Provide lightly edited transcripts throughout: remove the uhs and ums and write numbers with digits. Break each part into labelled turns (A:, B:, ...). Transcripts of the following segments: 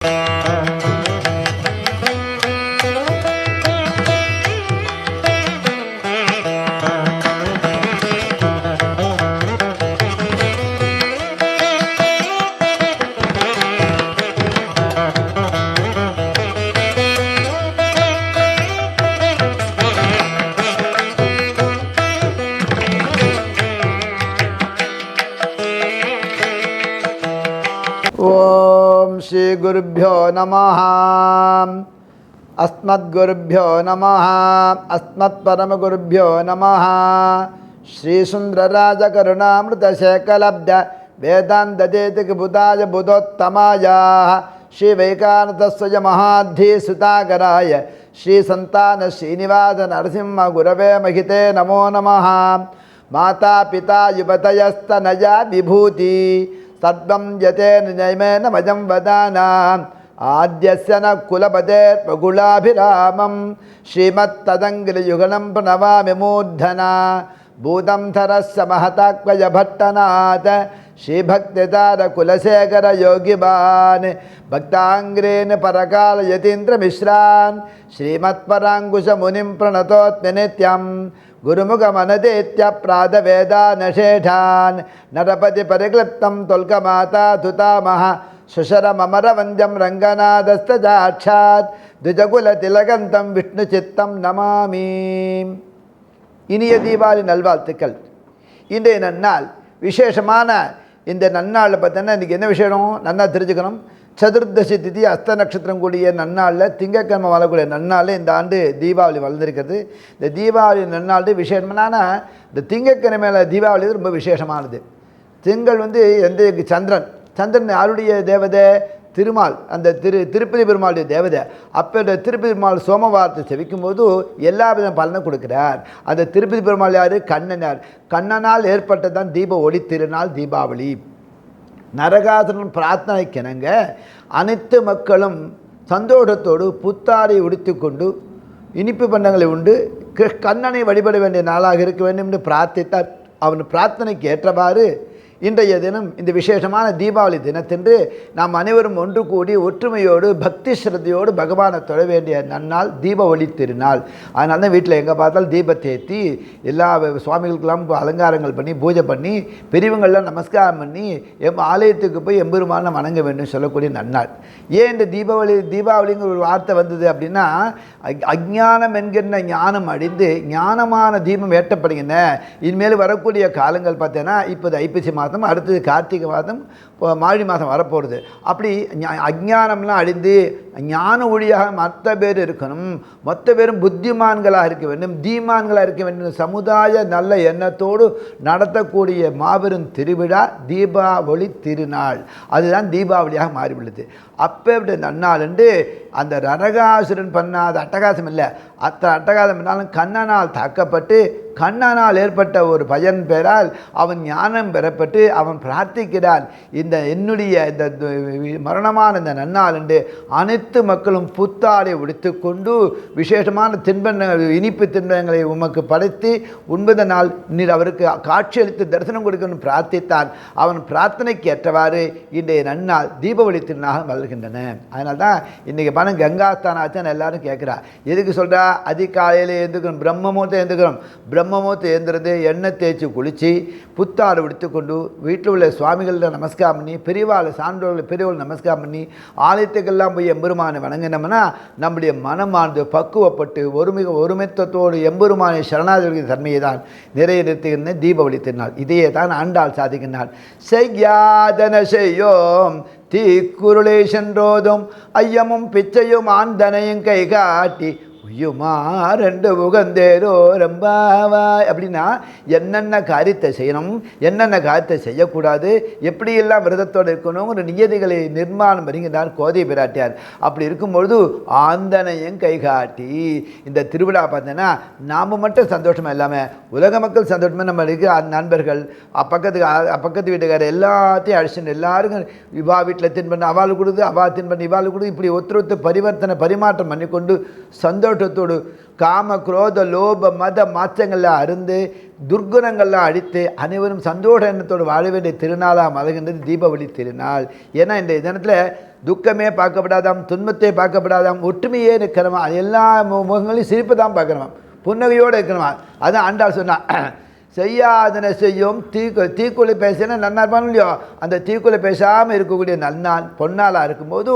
A: ஓம் ஸ்ரீ குருभ्यो நமः. அஸ்மத்குருभ्यो நமः. அஸ்மத் பரமகுருभ्यो நமः. ஸ்ரீ சுந்தரராஜ கருணாமிருதசேகலப்த வேதாந்ததேதிக புதாய புதோத்தமாய ஸ்ரீ வைகானதஸ்வய மகாத்தி சுதாகராய ஸ்ரீ சந்தான ஸ்ரீனிவாச நரசிம்ம குரவே மகிதே நமோ நமः. மாதா பிதா யுவதயஸ்தனயா விபூதி சர்வம் யதேன நைமேன மஜம் வதானாம் ஆத்யஸ்ய ந குலபதேர்பகுலாபிராமம் ஸ்ரீமத் ததங்கிரியுகலம் பிரணவாமி மூர்தனா பூதம் தரஸ்ய மஹதாக்வய பட்டநாத ஸ்ரீபக்திதார குலசேகர யோகிபான் பக்தாங்கிரேன பரகால யதீந்திர மிஸ்ரான் ஸ்ரீமத் பராங்குஷ முனிம் பிரணதோத்மி நித்யம் குருமுகமனதேத்ய பிராத வேதானஷேடான் நரபதி பரிக்ளிப்தம் தொல்கமாதா துதாமஹ சுஷரமமரவந்தியம் ரங்கநாதஸ்தஜாட்சாத் துஜகுல திலகந்தம் விஷ்ணு சித்தம் நமாமி. இனிய தீபாவளி நல்வாழ்த்துக்கள். இன்றைய நன்னாள் விசேஷமான இந்த நன்னாளில் பார்த்தோன்னா இன்றைக்கி என்ன விஷயம் நன்னா தெரிஞ்சுக்கணும். சதுர்தசி திதி அஸ்த நட்சத்திரம் கூடிய நன்னாளில் திங்கக்கிழமை வரக்கூடிய நன்னாளில் இந்த ஆண்டு தீபாவளி வளர்ந்துருக்கிறது. இந்த தீபாவளி நன்னாள் விசேஷமான இந்த திங்கக்கிழமையில் தீபாவளி ரொம்ப விசேஷமானது. திங்கள் எந்த சந்திரன் யாருடைய தேவதை? திருமால். அந்த திருப்பதி பெருமாளுடைய தேவதை. அப்போ இந்த திருப்பதி பெருமாள் சோமவாரத்தை செவிக்கும் போது எல்லா வித பலனும் கொடுக்குறார். அந்த திருப்பதி பெருமாள் யார்? கண்ணனார். கண்ணனால் ஏற்பட்டதான் தீப ஒளி திருநாள் தீபாவளி. நரகாசுரன் பிரார்த்தனைக்கிணங்க அனைத்து மக்களும் சந்தோஷத்தோடு புத்தாடை உடுத்தி கொண்டு இனிப்பு பண்டங்களை உண்டு கண்ணனை வழிபட வேண்டிய நாளாக இருக்க வேண்டும் என்று பிரார்த்தித்தார். அவன் பிரார்த்தனைக்கு ஏற்றவாறு இன்றைய தினம் இந்த விசேஷமான தீபாவளி தினத்தன்று நாம் அனைவரும் ஒன்று கூடி ஒற்றுமையோடு பக்தி ஸ்ரத்தையோடு பகவானை தொழ வேண்டிய நன்னாள் தீப ஒளி திருநாள். அதனால தான் வீட்டில் எங்கே பார்த்தாலும் தீபத்தை ஏற்றி எல்லா சுவாமிகளுக்கெல்லாம் அலங்காரங்கள் பண்ணி பூஜை பண்ணி பெரியவங்கள்லாம் நமஸ்காரம் பண்ணி ஆலயத்துக்கு போய் எம்பெருமானை வணங்க வேண்டும் சொல்லக்கூடிய நன்னாள். ஏன் இந்த தீபாவளிங்கிற ஒரு வார்த்தை வந்தது அப்படின்னா, அஞ்ஞானம் என்கின்ற ஞானம் அழிந்து ஞானமான தீபம் ஏற்றப்படுகின்றன. இனிமேல் வரக்கூடிய காலங்கள் பார்த்தேன்னா இப்போது ஐப்பசி மாதம், அடுத்தது கார்த்திகை மாதம், மாழி மாதம் வரப்போகிறது. அப்படி அஞ்ஞானம்லாம் அழிந்து ஞான ஒளியாக மற்ற பேர் இருக்கணும், மொத்த பேரும் புத்திமான்களாக இருக்க வேண்டும், தீமான்களாக இருக்க வேண்டும். சமுதாய நல்ல எண்ணத்தோடு நடத்தக்கூடிய மாபெரும் திருவிழா தீபாவளி திருநாள். அதுதான் தீபாவளியாக மாறிவிடுது. அப்போ இப்படி நன்னாள் என்று அந்த நரகாசுரன் பண்ணாத அட்டகாசம் இல்லை, அத்தனை அட்டகாசம் பண்ணாலும் கண்ணனால் தாக்கப்பட்டு கண்ணனால் ஏற்பட்ட ஒரு பயன் பெறால் அவன் ஞானம் பெறப்பட்டு அவன் பிரார்த்திக்கிறான். இந்த என்னுடைய இந்த மரணமான இந்த நன்னாள் என்று அனைத்து மக்களும் புத்தாடை உடுத்து கொண்டு விசேஷமான தின்பண்டங்கள் இனிப்பு தின்பண்டங்களை உமக்கு படைத்து உண்பத நாள் நீர் அவருக்கு காட்சியளித்து தரிசனம் கொடுக்கணும் பிரார்த்தித்தான். அவன் பிரார்த்தனைக்கு ஏற்றவாறு இன்றைய நன்னாள் தீபாவளி திருநாளாக வளர்கின்றன. அதனால தான் இன்றைக்கி பணம் கங்காஸ்தானம் ஆச்சுன்னு எல்லாரும் கேட்குறா. எதுக்கு சொல்கிறா? அதிகாலையில் எழுந்துக்கணும், பிரம்மமுகூர்த்தம் எழுந்துக்கிறோம். பிரம்மமுகூர்த்தம் எழுந்துறது எண்ணெய் தேய்ச்சி குளித்து புத்தாடு விடுத்துக்கொண்டு வீட்டில் உள்ள சுவாமிகளில் நமஸ்காரம் பண்ணி பெரியவாள் சான்றோர்கள் பெரியவாள் நமஸ்காரம் பண்ணி ஆலயத்துக்கெல்லாம் போய் எம்பெருமானை வணங்கினோம்னா நம்முடைய மனமானது பக்குவப்பட்டு ஒருமித்தத்தோடு எம்பெருமானை சரணாகதி தன்மையை தான் நிறைய நிறுத்துகின்ற தீபாவளி திருநாள். இதையே தான் ஆண்டாள் சாதிக்கின்றாள். செய்யாதன செய்யோம் தீக்குருளை சென்றோதும் ஐயமும் பிச்சையும் ஆந்தனையும் கை காட்டி உயுமாரெண்டு உகந்தேரோ ரம்பாவாய். அப்படின்னா என்னென்ன காரியத்தை செய்யணும், என்னென்ன காரியத்தை செய்யக்கூடாது, எப்படியெல்லாம் விரதத்தோடு இருக்கணும் ஒரு நியதிகளை நிர்மாணம் வருகின்றார் கோதை பிராட்டியார். அப்படி இருக்கும்பொழுது ஆந்தனையும் கைகாட்டி இந்த திருவிழா பார்த்தோன்னா நாம் மட்டும் சந்தோஷமாக இல்லாமல் உலக மக்கள் சந்தோஷமாக நம்ம இருக்கிற நண்பர்கள் பக்கத்து வீட்டுக்காரர் எல்லாத்தையும் அழிச்சுட்டு எல்லாருக்கும் இவா வீட்டில் தின்பண்ண அவளுக்கு கொடுத்து அவா தின்பண்ண இவாளுக்கு கொடுத்து இப்படி ஒருத்தர் பரிவர்த்தனை பரிமாற்றம் பண்ணிக்கொண்டு சந்தோஷம் சந்தோஷத்தோடு காம குரோத லோப மத மாற்றங்கள்லாம் அருந்து துர்குணங்கள்லாம் அழித்து அனைவரும் சந்தோஷ எண்ணத்தோடு வாழ வேண்டிய திருநாளாக மலர்கின்றது தீபாவளி திருநாள். ஏன்னா இந்த தினத்தில் துக்கமே பார்க்கப்படாதாம், துன்பத்தை பார்க்கப்படாதாம், ஒற்றுமையே இருக்கிறோமா, எல்லா முகங்களையும் சிரிப்பு தான் பார்க்கணுமா, புன்னகையோடு இருக்கணுமா. அதான் ஆண்டாள் சொன்னா, செய்யாதனை செய்யும் தீக்குள்ளே பேசினா நன்னா இருப்பானு இல்லையோ, அந்த தீக்குள்ளே பேசாமல் இருக்கக்கூடிய நன்னாள் பொன்னாளாக இருக்கும்போது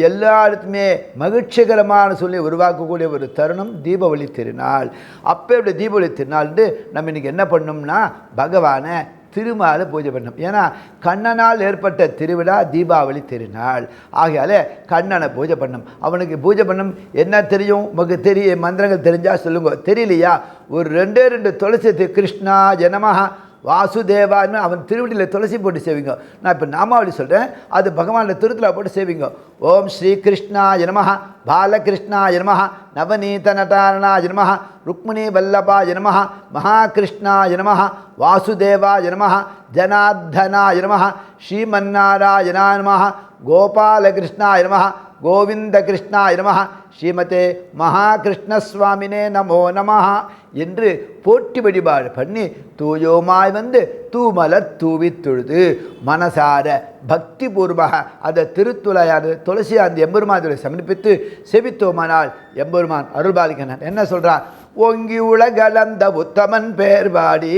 A: எல்லா இடத்துமே மகிழ்ச்சிகரமான சொல்லி உருவாக்கக்கூடிய ஒரு தருணம் தீபாவளி திருநாள். அப்போ இப்படி தீபாவளி திருநாள்னு நம்ம இன்றைக்கி என்ன பண்ணோம்னா பகவானை திருமாலை பூஜை பண்ணணும். ஏன்னா கண்ணனால் ஏற்பட்ட திருவிழா தீபாவளி திருநாள். ஆகையால் கண்ணனை பூஜை பண்ணணும். அவனுக்கு பூஜை பண்ணணும். என்ன தெரியும் உங்களுக்கு தெரிய மந்திரங்கள் தெரிஞ்சால் சொல்லுங்க. தெரியலையா ஒரு 2 துளசி கிருஷ்ணா ஜனமஹ வாசுதேவான்னு அவன் திருவடியில் துளசி போட்டு சேவிங்க. நான் இப்போ நாமாவளி சொல்கிறேன், அது பகவானில் திருத்துல போட்டு சேவிங்க. ஓம் ஸ்ரீ கிருஷ்ணாய நமஹ, பாலகிருஷ்ணாய நமஹ, நவநீத நட்டாரணாய நமஹ, ருக்மிணி வல்லபாய நமஹ, மகாகிருஷ்ணாய நமஹ, வாசுதேவாய நமஹ, ஜனார்தனாய நமஹ, ஸ்ரீமன்னாராயணாய நமஹ, கோபாலகிருஷ்ணாய நமஹ, கோவிந்த கிருஷ்ணாய நமஹ, ஸ்ரீமதே மகாகிருஷ்ணசுவாமினே நமோ நமஹ என்று போற்றி வழிபாடு பண்ணி தூயோமாய் வந்து தூமலர் தூவி தொழுது மனசார பக்தி பூர்வமாக அந்த திருத்துளையானது துளசி அந்த எம்பெருமானை சமர்ப்பித்து செவித்தோமானால் எம்பெருமான் அருள்பாலிக்கிறான். என்ன சொல்கிறான்? ஓங்கி உலகளந்த உத்தமன் பேர் பாடி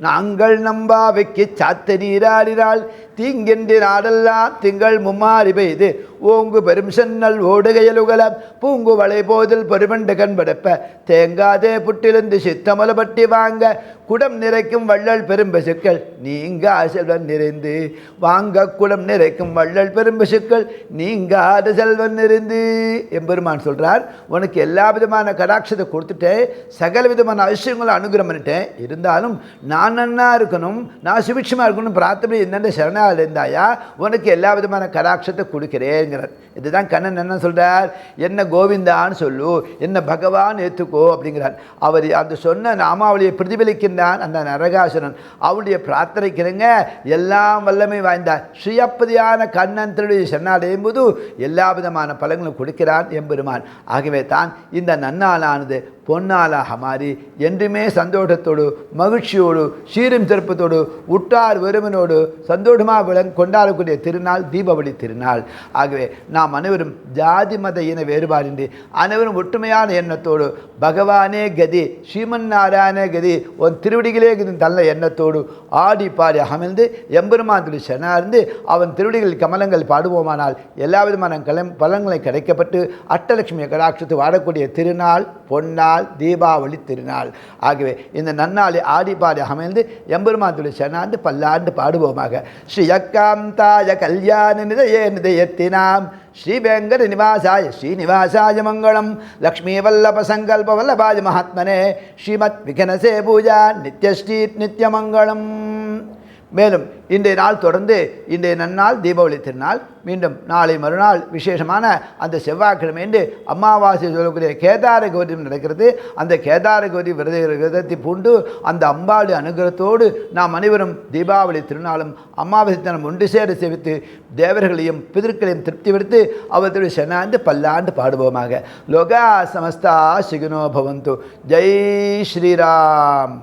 A: நாங்கள் நம்பாவைக்கு சாத்த நீராடினாள் தீங்கென்று நாடெல்லாம் திங்கள் மும்மாறி பெய்து ஓங்கு பெரும் சென்னல் ஓடுகையலுகல பூங்கு வளை போதில் பெருமண்டு கண்படப்ப தேங்காதே புட்டிலிருந்து சித்தமல பட்டி வாங்க குடம் நிறைக்கும் வள்ளல் பெரும்பசுக்கள் நீங்காத செல்வன் நிறைந்து வாங்க குடம் நிறைக்கும் வள்ளல் பெரும்பசுக்கள் நீங்காத செல்வன் நிறைந்து எம்பெருமான் சொல்கிறார். உனக்கு எல்லா விதமான கடாட்சத்தை கொடுத்துட்டேன், சகல விதமான அவசியங்களை அனுகிரகம் பண்ணிட்டேன். இருந்தாலும் நான் நன்னா இருக்கணும், நான் சுபிட்சமாக இருக்கணும் பிரார்த்தனை என்னென்ன சரணால் இருந்தாயா உனக்கு எல்லா விதமான கடாட்சத்தை கொடுக்கிறேங்கிறார். இதுதான் கண்ணன் என்ன சொல்கிறார்? என்ன கோவிந்தான்னு சொல்லு, என்ன பகவான் ஏற்றுக்கோ அப்படிங்கிறார். அவர் அந்த சொன்ன நாமாவளியை பிரதிபலிக்கின்றான் அந்த நரகாசுரன். அவருடைய பிரார்த்தனைக்கிறங்க எல்லாம் வல்லமை வாய்ந்தார் ஸ்ரீயப்பதியான கண்ணன் திருடைய சரணாடையும் போது எல்லா விதமான பலன்களும் கொடுக்கிறான் எம்பெருமான். ஆகவே தான் இந்த நன்னாளானது பொன்னாளாக மாறி என்றுமே சந்தோஷத்தோடு மகிழ்ச்சியோடு சீரும் சிறப்பத்தோடு உற்றார் வெறுமனோடு சந்தோஷமாக கொண்டாடக்கூடிய திருநாள் தீபாவளி திருநாள். ஆகவே நாம் அனைவரும் ஜாதி மத இன வேறுபாடின்றி அனைவரும் ஒற்றுமையான எண்ணத்தோடு பகவானே கதி ஸ்ரீமன் நாராயண கதி உன் திருவடிகளே கதி நல்ல எண்ணத்தோடு ஆடி பாடி அமர்ந்து எம்பெருமான் செனார்ந்து அவன் திருவடிகளில் கமலங்கள் பாடுவோமானால் எல்லா விதமான பலன்களை கிடைக்கப்பட்டு அஷ்டலட்சுமி கடாட்சத்து வாடக்கூடிய திருநாள் பொன்னாள் தீபாவளி திருநாள். ஆகவே இந்த நன்னாளை ஆடி பாடி அமைந்து எம்பெருமான் செனார்ந்து பல்லாண்டு பாடுவோமாக. ஸ்ரீயக்காந்தாய கல்யாண நிதயே நிதயத்தினாம் ஸ்ரீ வெங்கட நிவாசாய ஸ்ரீனிவாசாய மங்களம் லக்ஷ்மீ வல்லப சங்கல்ப வல்லபாய மகாத்மனே ஸ்ரீமத் விகனசே பூஜா நித்யஸ்ரீ நித்யமங்களம். மேலும் இன்றைய நாள் தொடர்ந்து இன்றைய நன்னாள் தீபாவளி திருநாள். மீண்டும் நாளை மறுநாள் விசேஷமான அந்த செவ்வாய்க்கிழமை என்று அமாவாசை சொல்லக்கூடிய கேதார கௌரி நடக்கிறது. அந்த கேதார கௌரி விரதத்தை பூண்டு அந்த அம்பாளி அனுகிரகத்தோடு நாம் அனைவரும் தீபாவளி திருநாளும் அமாவாசை தினம் ஒன்று சேர சேவித்து தேவர்களையும் பிதர்களையும் திருப்திப்படுத்தி அவர்களுடைய சென்னாந்து பல்லாண்டு பாடுவோமாக. லோகா சமஸ்தா சுகினோ பவந்து. ஜெய் ஸ்ரீராம்.